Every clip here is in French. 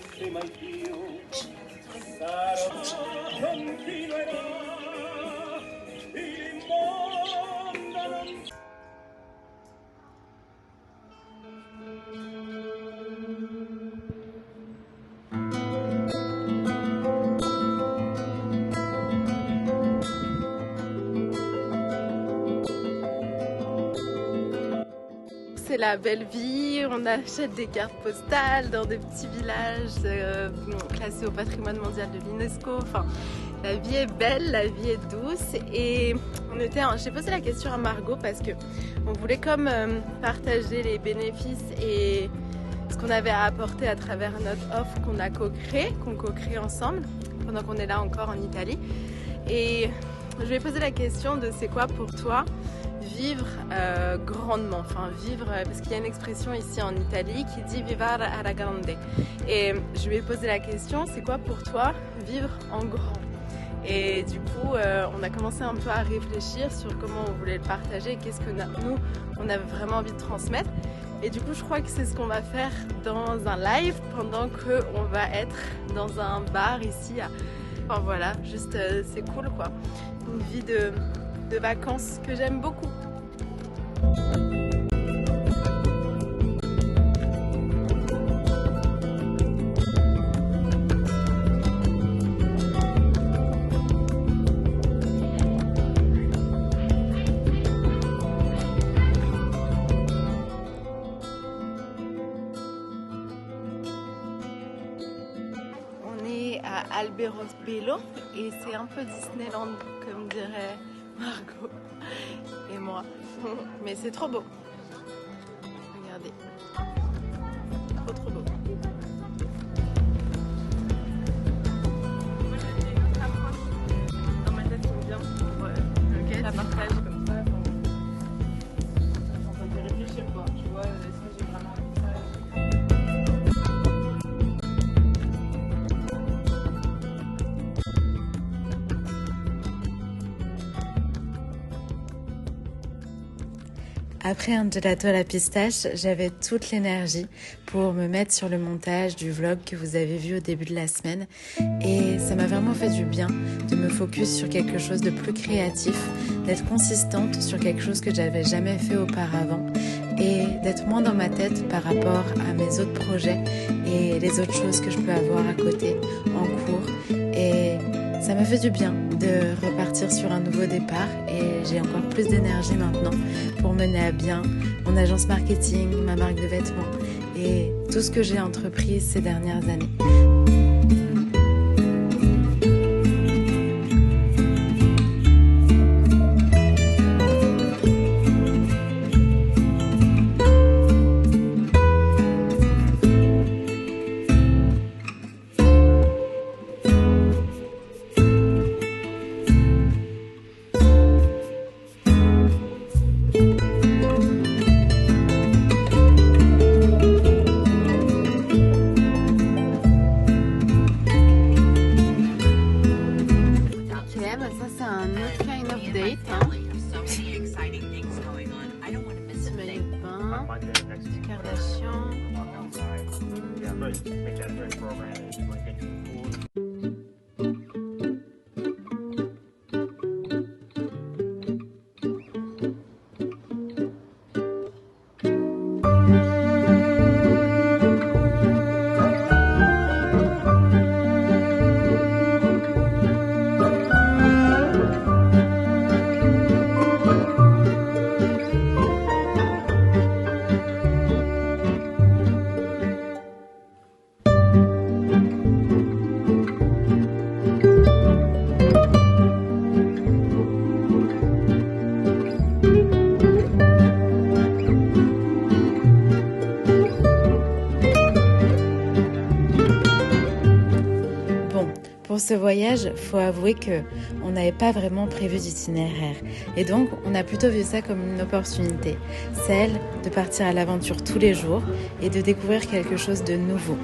se mai più sarò continuerà il mondo non. C'est la belle vie, on achète des cartes postales dans des petits villages classés au patrimoine mondial de l'UNESCO. Enfin, la vie est belle, la vie est douce. Et j'ai posé la question à Margot parce que on voulait comme partager les bénéfices et ce qu'on avait à apporter à travers notre offre qu'on a qu'on co-crée ensemble pendant qu'on est là encore en Italie. Et je lui ai posé la question de c'est quoi pour toi vivre grandement, enfin vivre, parce qu'il y a une expression ici en Italie qui dit vivere alla grande. Et je lui ai posé la question, c'est quoi pour toi vivre en grand? Et du coup, on a commencé un peu à réfléchir sur comment on voulait le partager, qu'est-ce que nous, on avait vraiment envie de transmettre. Et du coup, je crois que c'est ce qu'on va faire dans un live pendant qu'on va être dans un bar ici. Enfin voilà, juste c'est cool quoi. Une vie de vacances que j'aime beaucoup. On est à Alberobello et c'est un peu Disneyland comme dirait Margot et moi, mais c'est trop beau. Regardez, trop beau. Moi j'ai fait une autre approche dans ma tête qui me vient pour la partage comme ça. Ça me fait réfléchir quoi, tu vois, est-ce que j'ai vraiment envie de ça? Après un gelato à la pistache, j'avais toute l'énergie pour me mettre sur le montage du vlog que vous avez vu au début de la semaine. Et ça m'a vraiment fait du bien de me focus sur quelque chose de plus créatif, d'être consistante sur quelque chose que j'avais jamais fait auparavant et d'être moins dans ma tête par rapport à mes autres projets et les autres choses que je peux avoir à côté, en cours. Et ça m'a fait du bien de repartir sur un nouveau départ et j'ai encore plus d'énergie maintenant pour mener à bien mon agence marketing, ma marque de vêtements et tout ce que j'ai entrepris ces dernières années. Pour ce voyage, faut avouer qu'on n'avait pas vraiment prévu d'itinéraire. Et donc, on a plutôt vu ça comme une opportunité. Celle de partir à l'aventure tous les jours et de découvrir quelque chose de nouveau.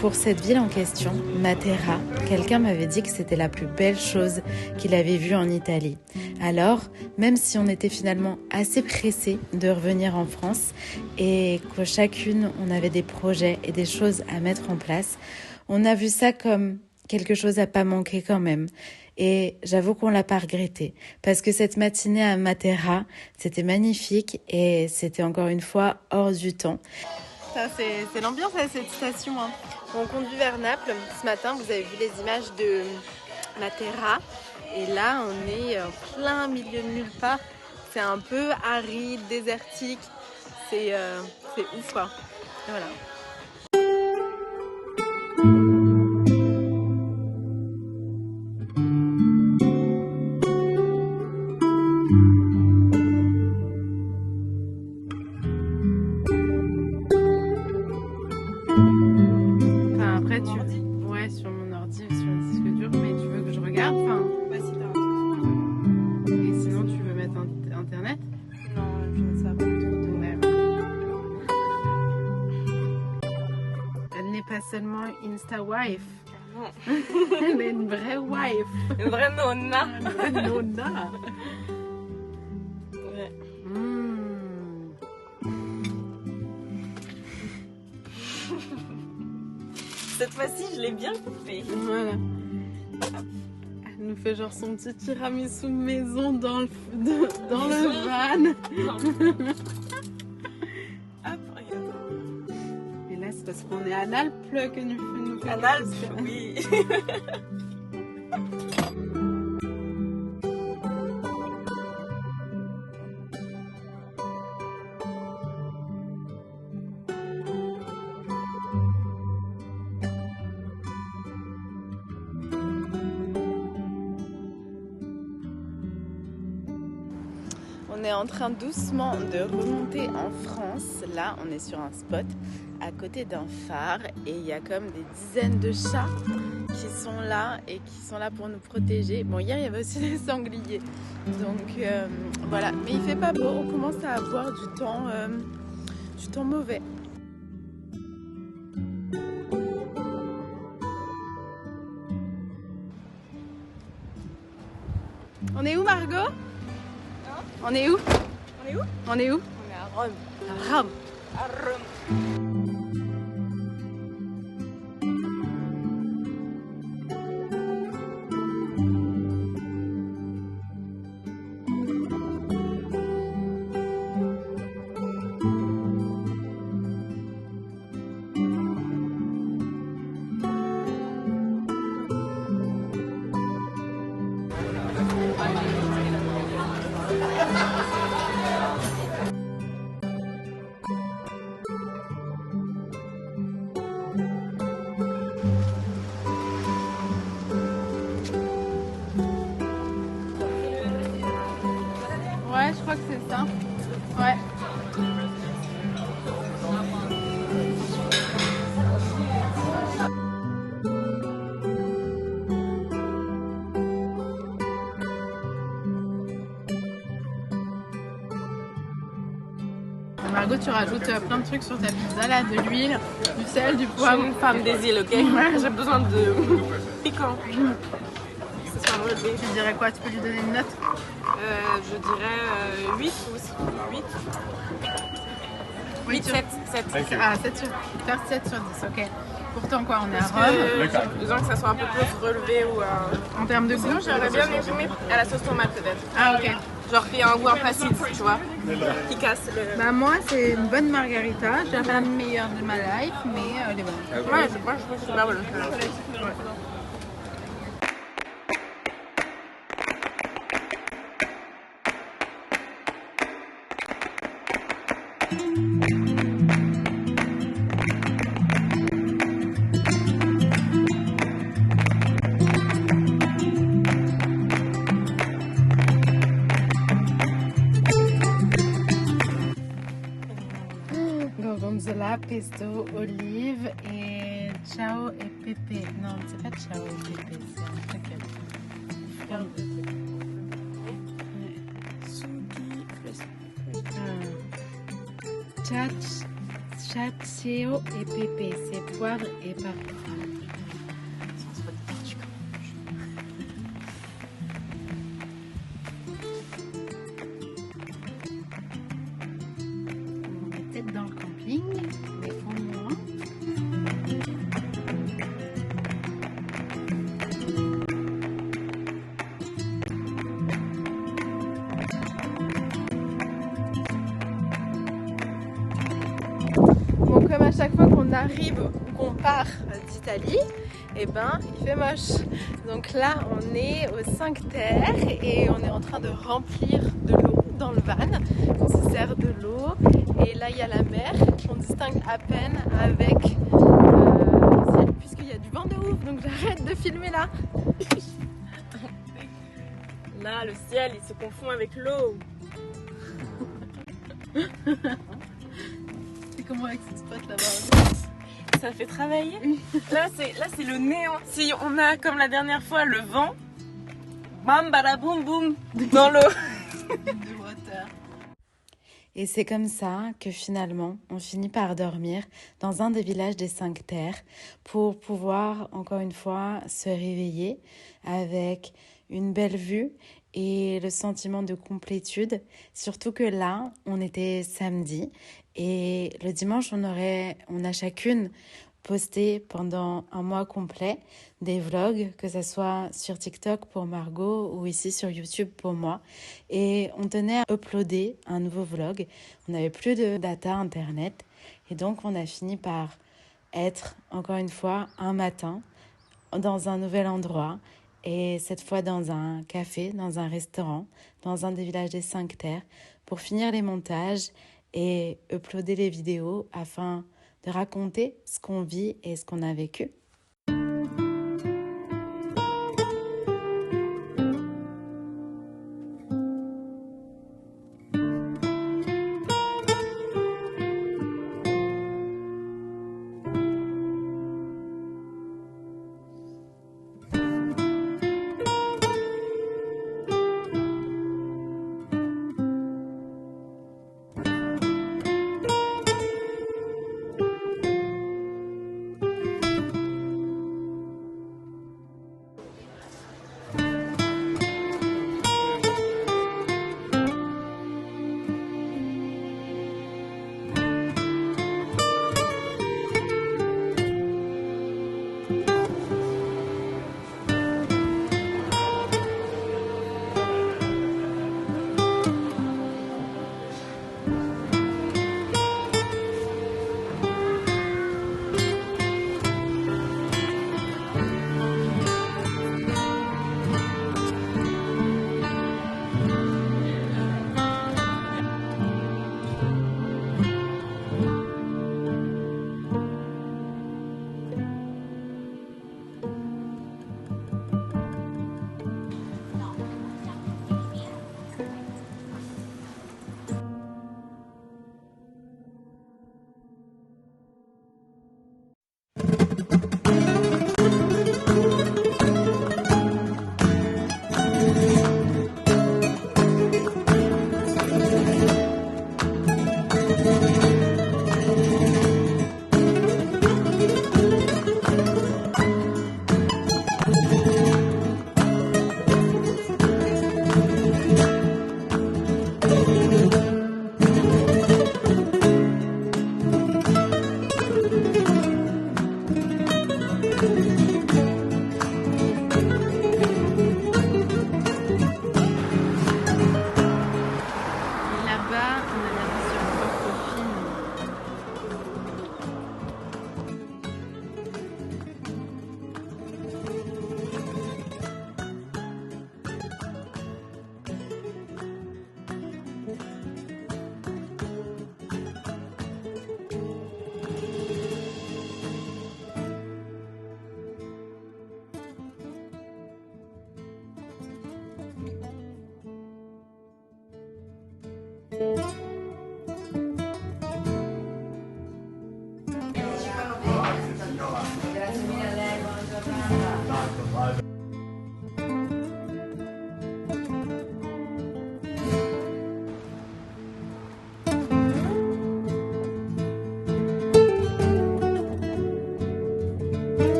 pour cette ville en question, Matera, quelqu'un m'avait dit que c'était la plus belle chose qu'il avait vue en Italie. Alors, même si on était finalement assez pressés de revenir en France et que chacune on avait des projets et des choses à mettre en place, on a vu ça comme quelque chose à pas manquer quand même. Et j'avoue qu'on l'a pas regretté parce que cette matinée à Matera, c'était magnifique et c'était encore une fois hors du temps. Ça, c'est l'ambiance à cette station. Hein. On conduit vers Naples. Ce matin, vous avez vu les images de Matera. Et là, on est en plein milieu de nulle part. C'est un peu aride, désertique. C'est ouf, quoi. Et voilà. Ouais, sur mon ordi, sur le disque dur, mais tu veux que je regarde, enfin... Bah si t'as Et sinon, tu veux mettre internet? Non, je ne sais pas trop de Ouais. Elle n'est pas seulement Insta wife. Non. Elle est une vraie wife. Une vraie nonna. Une vraie nonna. Ouais. Cette fois-ci, je l'ai bien coupé. Voilà. Elle nous fait genre son petit tiramisu maison dans le van. Hop, regarde. Et là, c'est parce qu'on est à Naples que nous fait Un Alpes, oui. On est en train doucement de remonter en France. Là, on est sur un spot à côté d'un phare et il y a comme des dizaines de chats qui sont là et qui sont là pour nous protéger. Bon, hier, il y avait aussi des sangliers. Donc, voilà. Mais il fait pas beau. On commence à avoir du temps mauvais. On est où, Margot? On est où? On est où? On est où? On est à Rome. À Rome. À Rome. Ouais, je crois que c'est ça. Ouais. Margot, tu rajoutes plein de trucs sur ta pizza là, de l'huile, du sel, du Je suis poivre. une femme des îles, ok? J'ai besoin de piquant. Que ce soit relevé. Tu dirais quoi? Tu peux lui donner une note? Je dirais 8 aussi. 8. 8, 7. 7. Ah, 7 sur... Faire 7 sur 10, ok. Pourtant quoi, on est à Parce Rome. que j'ai besoin que ça soit un peu plus relevé ou... En termes de goût, Sinon, j'aurais bien aimé à la sauce tomate peut-être. Ah, ok. Genre qu'il y a un goût un peu acide, tu vois, qui casse le... Bah moi, c'est une bonne margarita. Je dirais pas la meilleure de ma life, mais elle est bonne. Ouais, moi je trouve que c'est pas bon. Gorgonzola, pesto, olive et ciao et pépé. Non, c'est pas ciao et pépé, c'est un truc. cacio et pepe, c'est poivre et paprika. On est peut-être dans le camping, mais au moins. Bon, comme à chaque fois qu'on arrive ou qu'on part d'Italie, et ben il fait moche. Donc là on est aux 5 terres et on est en train de remplir de l'eau dans le van. On se sert de l'eau et là il y a la mer qu'on distingue à peine avec le ciel puisqu'il y a du vent de ouf. Donc j'arrête de filmer là. Là, le ciel, il se confond avec l'eau. C'est comment avec ce spot là-bas? Ça fait travailler. Là, c'est le néant. Si on a, comme la dernière fois, le vent, bam, badaboum, boum, dans l'eau. De water. Et c'est comme ça que finalement, on finit par dormir dans un des villages des 5 terres pour pouvoir, encore une fois, se réveiller avec une belle vue et le sentiment de complétude. Surtout que là, on était samedi et le dimanche, on a chacune posté pendant un mois complet des vlogs, que ce soit sur TikTok pour Margot ou ici sur YouTube pour moi. Et on tenait à uploader un nouveau vlog. On n'avait plus de data internet et donc on a fini par être, encore une fois, un matin dans un nouvel endroit et cette fois dans un café, dans un restaurant, dans un des villages des 5 terres pour finir les montages et uploader les vidéos afin de raconter ce qu'on vit et ce qu'on a vécu.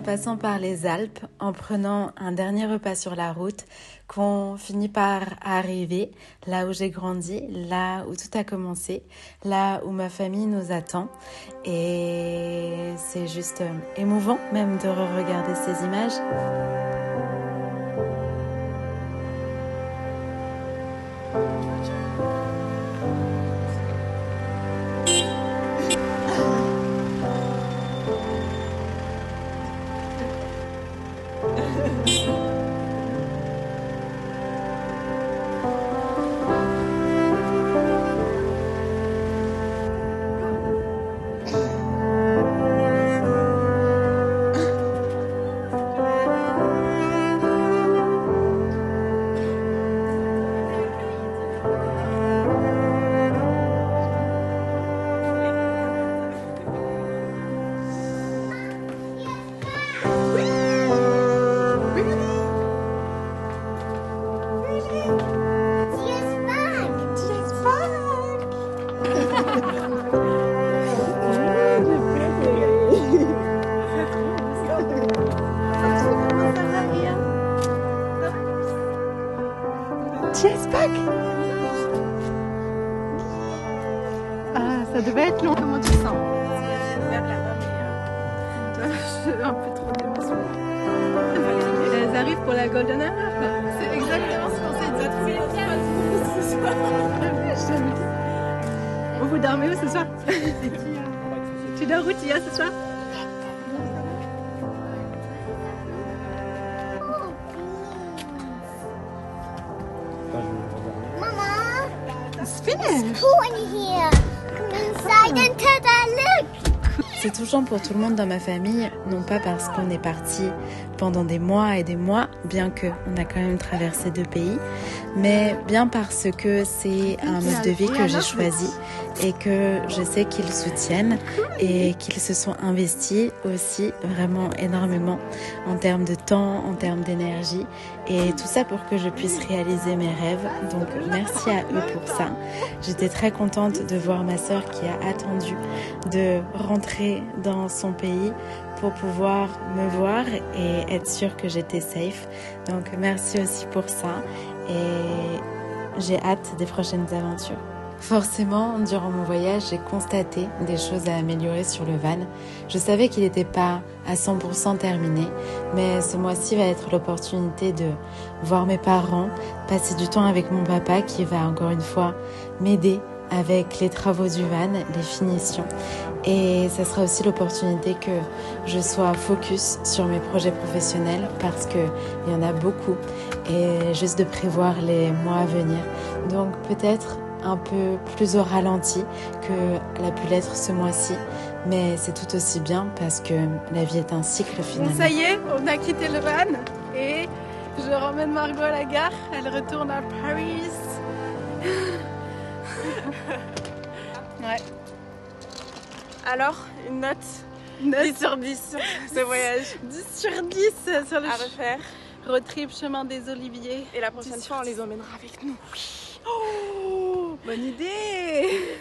passant par les Alpes, en prenant un dernier repas sur la route, qu'on finit par arriver là où j'ai grandi, là où tout a commencé, là où ma famille nous attend. Et c'est juste émouvant même de re-regarder ces images. Ah, ça devait être long. Comment tu te sens? J'ai un peu trop d'émotion. Elles arrivent pour la Golden Hour. C'est exactement ce qu'on s'est dit. Ce soir. Vous dormez où ce soir? Tu dors où, Tia, ce soir? It's finished. Cool in here. Come inside and take a look. C'est touchant pour tout le monde dans ma famille, non pas parce qu'on est parti pendant des mois et des mois, bien qu'on a quand même traversé 2 pays, mais bien parce que c'est un mode de vie que j'ai choisi et que je sais qu'ils soutiennent et qu'ils se sont investis aussi vraiment énormément en termes de temps, en termes d'énergie et tout ça pour que je puisse réaliser mes rêves. Donc merci à eux pour ça. J'étais très contente de voir ma sœur qui a attendu de rentrer dans son pays pour pouvoir me voir et être sûre que j'étais safe. Donc merci aussi pour ça et j'ai hâte des prochaines aventures. Forcément, durant mon voyage, j'ai constaté des choses à améliorer sur le van. Je savais qu'il n'était pas à 100% terminé, mais ce mois-ci va être l'opportunité de voir mes parents, passer du temps avec mon papa qui va encore une fois m'aider avec les travaux du van, les finitions. Et ça sera aussi l'opportunité que je sois focus sur mes projets professionnels parce qu'il y en a beaucoup et juste de prévoir les mois à venir. Donc peut-être un peu plus au ralenti que elle a pu l'être ce mois-ci, mais c'est tout aussi bien parce que la vie est un cycle finalement. Ça y est, on a quitté le van et je ramène Margot à la gare. Elle retourne à Paris. Ouais. Alors, une note 10 sur 10 ce voyage 10 sur 10 sur le à refaire. road trip chemin des Oliviers. Et la prochaine fois, on les emmènera avec nous. Oh, bonne idée.